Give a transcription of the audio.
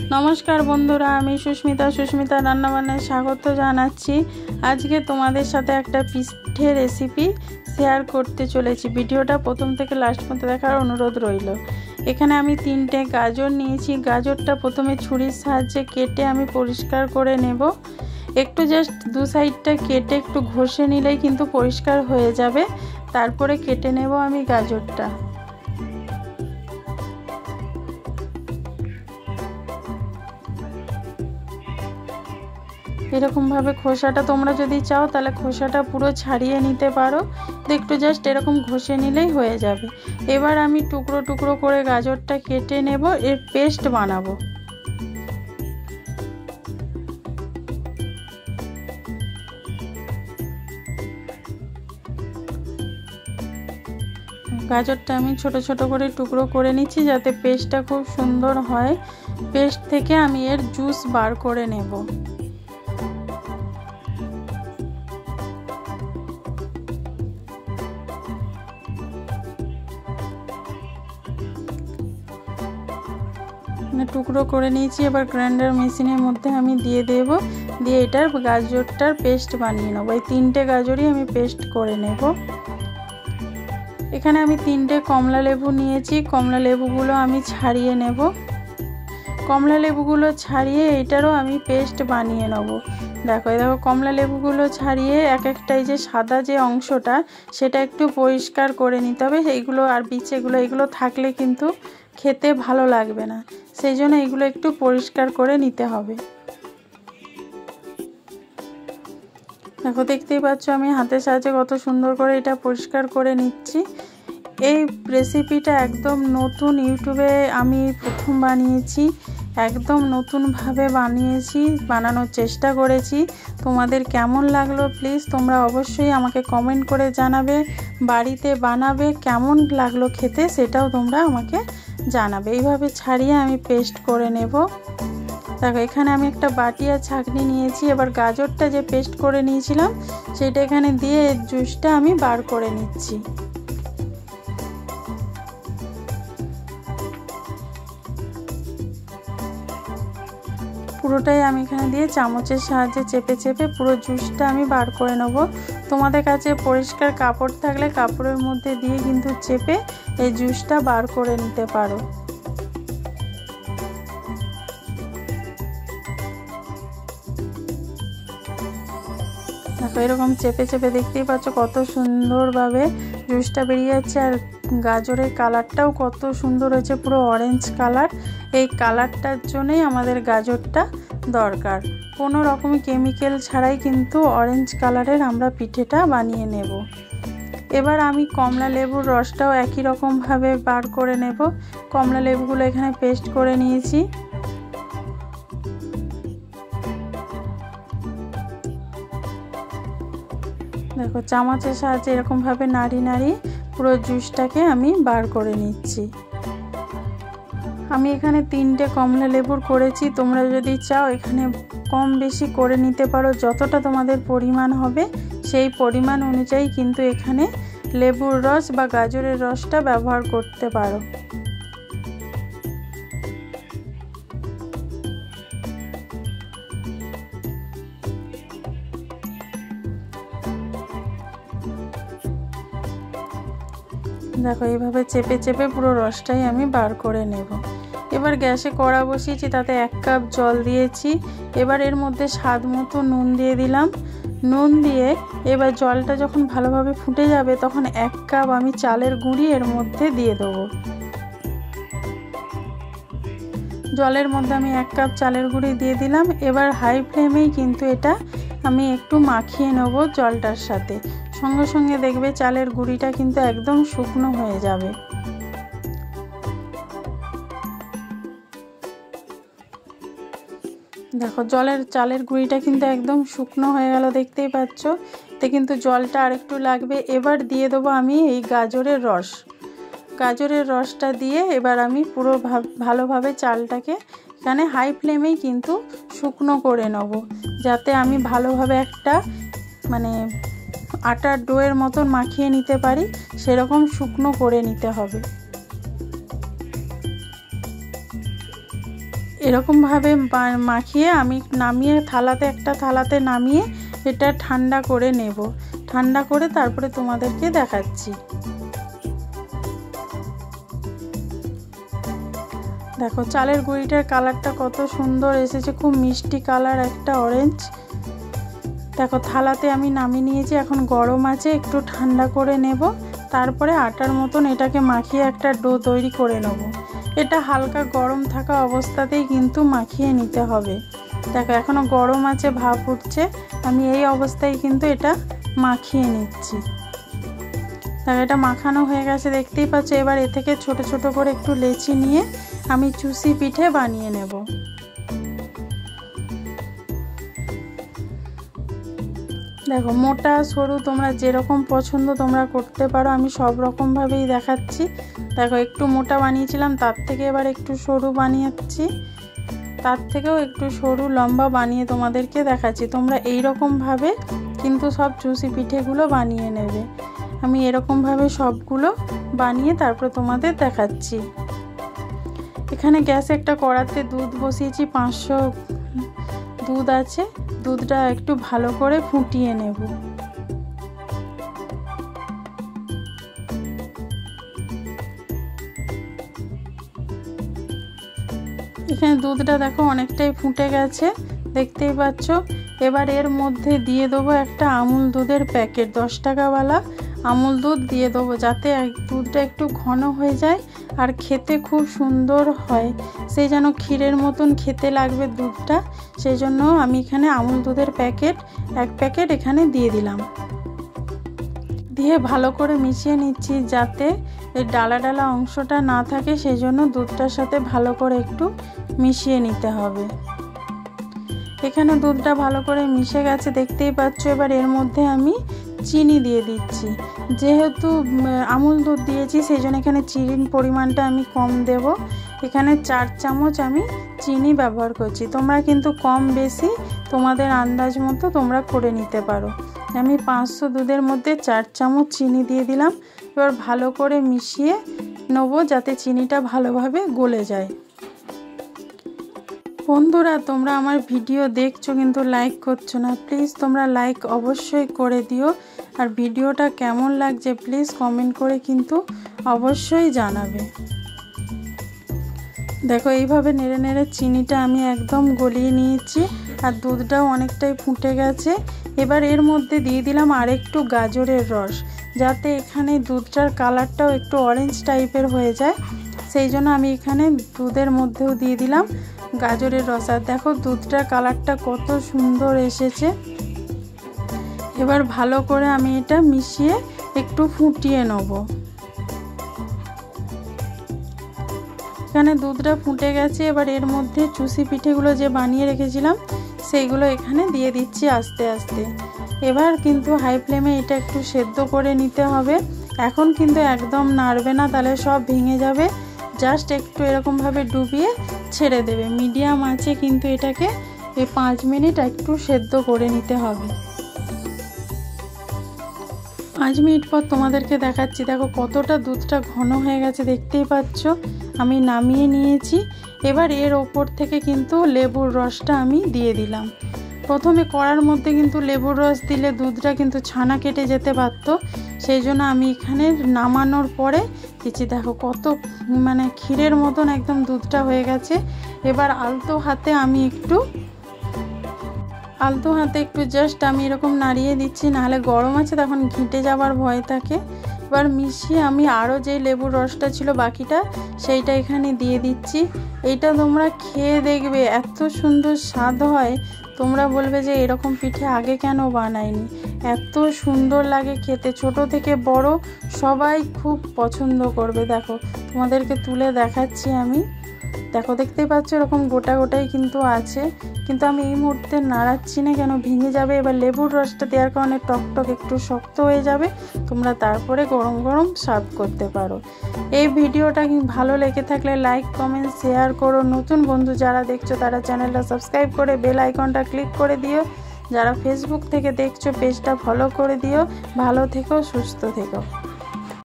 नमस्कार बंधुरा आमी सुष्मिता रान्नाबान्नाय स्वागत जानाच्छि। आजके तोमादेर साथे एकटा पिठे रेसिपि शेयर करते चलेछि। भिडियोटा प्रथम थेके लास्ट पर्यन्त देखार अनुरोध रइल। एखाने आमी 3टे गाजर नियेछि। गाजरटा प्रथमे छुरिर साहाज्ये केटे आमी परिष्कार करे नेब। एकटु जास्ट दु साइडटा केटे एकटु घषे निलेई किन्तु परिष्कार हये जाबे। तारपरे केटे नेब आमी गाजरटा। एरकम भावे खोसाटा तोमरा जदि चाओ ताहले खोसाटा पुरो छाड़िए निते पारो। तो एकटु जास्ट एरकम घषे निलेई हये जाबे। एबार आमी टुकरो टुकरो करे गाजरटा केटे नेब, एर पेस्ट बानाबो। गाजरटा आमी छोटो छोटो करे टुकरो करे निচ্ছি যাতে পেস্টটা খুব সুন্দর হয়। পেস্ট থেকে আমি এর জুস বার করে নেব। टुकरो करे निয়েছি। এবার গ্রাইন্ডার মেশিনের মধ্যে আমি দিয়ে দেব। দিয়ে এটার গাজরটার পেস্ট বানিয়ে নেব। এই 3টে গাজরই আমি পেস্ট করে নেব। এখানে আমি 3টে কমলা লেবু নিয়েছি। কমলা লেবুগুলো আমি ছাড়িয়ে নেব। কমলা লেবুগুলো ছাড়িয়ে এটারও আমি পেস্ট বানিয়ে নেব। দেখো দেখো কমলা লেবুগুলো ছাড়িয়ে এক একটাই যে সাদা যে অংশটা সেটা একটু পরিষ্কার করে নিতে হবে। এইগুলো আর বিচেগুলো এগুলো থাকলে কিন্তু খেতে ভালো লাগবে না। সেই জন্য এগুলো একটু পরিষ্কার করে নিতে হবে। দেখো দেখতেই পাচ্ছ আমি হাতের সাহায্যে কত সুন্দর করে এটা পরিষ্কার করে নিচ্ছি। এই রেসিপিটা একদম নতুন, ইউটিউবে আমি প্রথম বানিয়েছি। একদম নতুনভাবে বানিয়েছি, বানানোর চেষ্টা করেছি। তোমাদের কেমন লাগলো প্লিজ তোমরা অবশ্যই আমাকে কমেন্ট করে জানাবে। বাড়িতে বানাবে, কেমন লাগলো খেতে সেটাও তোমরা আমাকে জানাবে। এইভাবে ছাড়িয়ে আমি পেস্ট করে নেব। দেখো এখানে আমি একটা বাটি আর ছাঁকনি নিয়েছি। এবার গাজরটা যে পেস্ট করে নিয়েছিলাম সেটা এখানে দিয়ে জুসটা আমি বার করে নিচ্ছি। পুরোটাই আমি এখানে দিয়ে চামচের সাহায্যে চেপে চেপে পুরো জুসটা আমি বার করে নেব। তোমাদের কাছে পরিষ্কার কাপড় থাকলে কাপড়ের মধ্যে দিয়ে কিন্তু চেপে এই জুসটা বার করে নিতে পারো। দেখো এরকম চেপে চেপে দেখতেই পাচ্ছ কত সুন্দরভাবে জুসটা বেরিয়ে যাচ্ছে। আর গাজরের কালারটাও কত সুন্দর হয়েছে, পুরো অরেঞ্জ কালার। এই কালারটার জন্যই আমাদের গাজরটা দরকার। কোনো রকম কেমিক্যাল ছাড়াই কিন্তু অরেঞ্জ কালারের আমরা পিঠেটা বানিয়ে নেব। এবার আমি কমলা লেবুর রসটাও একই রকমভাবে বার করে নেব। কমলা লেবুগুলো এখানে পেস্ট করে নিয়েছি। দেখো চামচের সাহায্যে এরকমভাবে নাড়ি নাড়ি পুরো জুসটাকে আমি বার করে নিচ্ছি। আমি এখানে 3টে কমলা লেবুর করেছি। তোমরা যদি চাও এখানে কম বেশি করে নিতে পারো। যতটা তোমাদের পরিমাণ হবে সেই পরিমাণ অনুযায়ী কিন্তু এখানে লেবুর রস বা গাজরের রসটা ব্যবহার করতে পারো। দেখো এইভাবে চেপে চেপে পুরো রসটাই আমি বার করে নেব। এবার গ্যাসে কড়া বসিয়েছি, তাতে 1 কাপ জল দিয়েছি। এবার এর মধ্যে স্বাদ মতো নুন দিয়ে দিলাম। নুন দিয়ে এবার জলটা যখন ভালোভাবে ফুটে যাবে তখন 1 কাপ আমি চালের গুঁড়ি এর মধ্যে দিয়ে দেবো। জলের মধ্যে আমি 1 কাপ চালের গুঁড়ি দিয়ে দিলাম। এবার হাই ফ্লেমেই কিন্তু এটা আমি একটু মাখিয়ে নেব জলটার সাথে। সঙ্গে সঙ্গে দেখবে চালের গুঁড়িটা কিন্তু একদম শুকনো হয়ে যাবে। দেখো চালের গুঁড়িটা কিন্তু একদম শুকনো হয়ে গেল, দেখতেই পাচ্ছ। তো কিন্তু জলটা আরেকটু লাগবে। এবার দিয়ে দেবো আমি এই গাজরের রস। গাজরের রসটা দিয়ে এবার আমি পুরো ভালোভাবে চালটাকে এখানে হাই ফ্লেমেই কিন্তু শুকনো করে নেব, যাতে আমি ভালোভাবে একটা মানে আটার ডোয়ের মতন মাখিয়ে নিতে পারি। সেরকম শুকনো করে নিতে হবে। এরকমভাবে মাখিয়ে আমি নামিয়ে একটা থালাতে নামিয়ে এটা ঠান্ডা করে নেব। ঠান্ডা করে তারপরে তোমাদেরকে দেখাচ্ছি। দেখো চালের গুঁড়িটার কালারটা কত সুন্দর এসেছে, খুব মিষ্টি কালার, একটা অরেঞ্জ। দেখো থালাতে আমি নামিয়ে নিয়েছি, এখন গরম আছে, একটু ঠান্ডা করে নেব। তারপরে আটার মতন এটাকে মাখিয়ে একটা ডো তৈরি করে নেব। এটা হালকা গরম থাকা অবস্থাতেই কিন্তু মাখিয়ে নিতে হবে। দেখো এখনও গরম আছে, ভাপ উঠছে, আমি এই অবস্থায় কিন্তু এটা মাখিয়ে নিচ্ছি। দেখো এটা মাখানো হয়ে গেছে, দেখতেই পাচ্ছ। এবার এ থেকে ছোট ছোট করে একটু লেচি নিয়ে আমি চুষি পিঠে বানিয়ে নেব। দেখো মোটা সরু তোমরা যেরকম পছন্দ তোমরা করতে পারো, আমি সব রকমভাবেই দেখাচ্ছি। দেখো একটু মোটা বানিয়েছিলাম, তার থেকে এবার একটু সরু বানিয়েছি, তার থেকেও একটু সরু লম্বা বানিয়ে তোমাদেরকে দেখাচ্ছি। তোমরা এই রকমভাবে কিন্তু সব চুষি পিঠেগুলো বানিয়ে নেবে। আমি এরকমভাবে সবগুলো বানিয়ে তারপর তোমাদের দেখাচ্ছি। এখানে গ্যাসে একটা কড়াতে দুধ বসিয়েছি, 500 দুধ আছে। দুধটা একটু ভালো করে ফুটিয়ে নেব। এখানে দুধটা দেখো অনেকটাই ফুটে গেছে, দেখতেই পাচ্ছ। এবার এর মধ্যে দিয়ে দেবো একটা আমুল দুধের প্যাকেট, 10 টাকাওয়ালা আমুল দুধ দিয়ে দেবো, যাতে দুধটা একটু ঘন হয়ে যায় আর খেতে খুব সুন্দর হয়। সেই যেন ক্ষীরের মতন খেতে লাগবে দুধটা, সেই জন্য আমি এখানে আমুল দুধের প্যাকেট 1 প্যাকেট এখানে দিয়ে দিলাম। দিয়ে ভালো করে মিশিয়ে নিচ্ছি, যাতে এই ডালা ডালা অংশটা না থাকে, সেই জন্য দুধটার সাথে ভালো করে একটু মিশিয়ে নিতে হবে। এখানে দুধটা ভালো করে মিশে গেছে, দেখতেই পাচ্ছ। এবার এর মধ্যে আমি চিনি দিয়ে দিচ্ছি। যেহেতু আমুল দুধ দিয়েছি, সেই জন্য এখানে চিনির পরিমাণটা আমি কম দেব। এখানে 4 চামচ আমি চিনি ব্যবহার করছি। তোমরা কিন্তু কম বেশি তোমাদের আন্দাজ মতো তোমরা করে নিতে পারো। আমি 500 দুধের মধ্যে 4 চামচ চিনি দিয়ে দিলাম। এবার ভালো করে মিশিয়ে নেব, যাতে চিনিটা ভালোভাবে গলে যায়। বন্ধুরা তোমরা আমার ভিডিও দেখছো কিন্তু লাইক করছো না, প্লিজ তোমরা লাইক অবশ্যই করে দিও। আর ভিডিওটা কেমন লাগছে প্লিজ কমেন্ট করে কিন্তু অবশ্যই জানাবে। দেখো এইভাবে নেড়ে নেড়ে চিনিটা আমি একদম গলিয়ে নিয়েছি, আর দুধটাও অনেকটাই ফুটে গেছে। এবার এর মধ্যে দিয়ে দিলাম আরেকটু গাজরের রস, যাতে এখানে দুধটার কালারটাও একটু অরেঞ্জ টাইপের হয়ে যায়। সেই জন্য আমি এখানে দুধের মধ্যেও দিয়ে দিলাম গাজরের রস। আর দেখো দুধটার কালারটা কত সুন্দর এসেছে। এবার ভালো করে আমি এটা মিশিয়ে একটু ফুটিয়ে নেব। এখানে দুধটা ফুটে গেছে। এবার এর মধ্যে চুষি পিঠেগুলো যে বানিয়ে রেখেছিলাম সেইগুলো এখানে দিয়ে দিচ্ছি আস্তে আস্তে। এবার কিন্তু হাই ফ্লেমে এটা একটু সেদ্ধ করে নিতে হবে। এখন কিন্তু একদম নাড়বে না, তাহলে সব ভেঙে যাবে। জাস্ট একটু এরকমভাবে ডুবিয়ে ছেড়ে দেবে। মিডিয়াম আঁচে কিন্তু এটাকে 5 মিনিট একটু সেদ্ধ করে নিতে হবে। 5 মিনিট পর তোমাদেরকে দেখাচ্ছি। দেখো কতটা দুধটা ঘন হয়ে গেছে, দেখতেই পাচ্ছ। আমি নামিয়ে নিয়েছি। এবার এর ওপর থেকে কিন্তু লেবুর রসটা আমি দিয়ে দিলাম। প্রথমে কড়ার মধ্যে কিন্তু লেবুর রস দিলে দুধটা কিন্তু ছানা কেটে যেতে পারত, সেই জন্য আমি এখানে নামানোর পরে দিচ্ছি। দেখো কত ক্ষীরের মতন একদম দুধটা হয়ে গেছে। এবার আলতো হাতে একটু জাস্ট আমি এরকম নাড়িয়ে দিচ্ছি, নাহলে গরম আছে তখন ঘিটে যাবার ভয় থাকে। এবার মিশিয়ে আমি আরও যে লেবুর রসটা ছিল বাকিটা, সেইটা এখানে দিয়ে দিচ্ছি। এইটা তোমরা খেয়ে দেখবে, এত সুন্দর স্বাদ হয়। তোমরা বলবে যে এরকম পিঠে আগে কেন বানাইনি। এত সুন্দর লাগে খেতে, ছোট থেকে বড় সবাই খুব পছন্দ করবে। দেখো তোমাদেরকে তুলে দেখাচ্ছি আমি। দেখো দেখতেই পাচ্ছ এরকম গোটা গোটাই কিন্তু আছে, কিন্তু আমি এই মুহূর্তে নাড়াচ্ছি না, কেন ভেঙে যাবে। এবার লেবুর রসটা দেওয়ার কারণে টকটক একটু শক্ত হয়ে যাবে। তোমরা তারপরে গরম গরম সার্ভ করতে পারো। এই ভিডিওটা ভালো লেগে থাকলে লাইক কমেন্ট শেয়ার করো। নতুন বন্ধু যারা দেখছো তারা চ্যানেলটা সাবস্ক্রাইব করে বেল আইকনটা ক্লিক করে দিও। যারা ফেসবুক থেকে দেখছো পেজটা ফলো করে দিও। ভালো থেকো, সুস্থ থেকো।